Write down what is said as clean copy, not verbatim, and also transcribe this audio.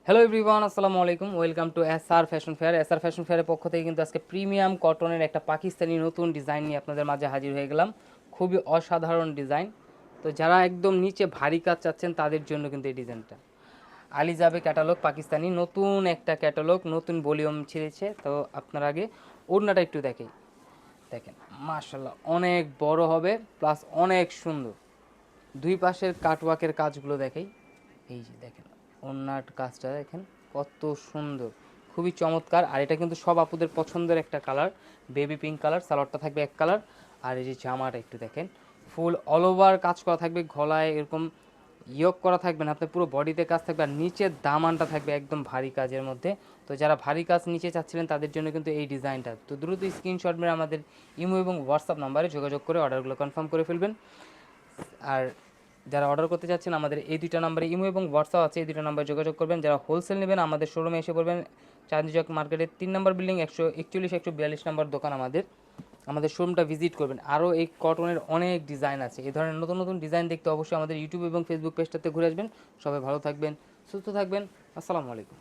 Hello everyone, আসসালামু আলাইকুম। Welcome to SR fashion fair. SR fashion ফেয়ারের পক্ষ থেকে কিন্তু আজকে প্রিমিয়াম কটনের একটা পাকিস্তানি নতুন ডিজাইন নিয়ে আপনাদের মাঝে হাজির হয়ে গেলাম। খুবই অসাধারণ ডিজাইন। তো যারা একদম নিচে ভারী কাজ চাচ্ছেন তাদের জন্য কিন্তু এই ডিজাইনটা আলিজাবে ক্যাটালগ, পাকিস্তানি নতুন একটা ক্যাটালগ, নতুন ভলিউম ছেড়েছে। তো আপনার আগে ওড়নাটা একটু দেখেন মাশাল্লাহ অনেক বড় হবে, প্লাস অনেক সুন্দর। দুই পাশের কাটওয়ার্কের কাজগুলো দেখাই। এই যে দেখেন ওড়নার কাজটা দেখেন কত সুন্দর, খুবই চমৎকার। আর এটা কিন্তু সব আপুদের পছন্দের একটা কালার, বেবি পিঙ্ক কালার। সালোয়ারটা থাকবে এক কালার, আর এই যে জামাটা একটু দেখেন ফুল অল ওভার কাজ করা থাকবে, গলায় এরকম ইয়ক করা থাকবে না, আপনার পুরো বডিতে কাজ থাকবে। আর নিচের দামানটা থাকবে একদম ভারী কাজের মধ্যে। তো যারা ভারী কাজ নিচে চাচ্ছিলেন তাদের জন্য কিন্তু এই ডিজাইনটা। তো দ্রুত স্ক্রিনশট মেরে আমাদের ইমো এবং হোয়াটসঅ্যাপ নাম্বারে যোগাযোগ করে অর্ডারগুলো কনফার্ম করে ফেলবেন। আর যারা অর্ডার করতে চাচ্ছেন আমাদের এই দুইটা নাম্বারে ইমো এবং হোয়াটসঅ্যাপ আছে, এই দুটো নাম্বারে যোগাযোগ করবেন। যারা হোলসেল নেবেন আমাদের শোরুমে এসে পড়বেন, চাঁদনি চক মার্কেটের 3 নম্বর বিল্ডিং 141-142 নম্বর দোকান আমাদের শোরুমটা ভিজিট করবেন। আরও এই কটনের অনেক ডিজাইন আছে, এই ধরনের নতুন নতুন ডিজাইন দেখতে অবশ্যই আমাদের ইউটিউব এবং ফেসবুক পেজটাতে ঘুরে আসবেন। সবাই ভালো থাকবেন, সুস্থ থাকবেন। আসসালামু আলাইকুম।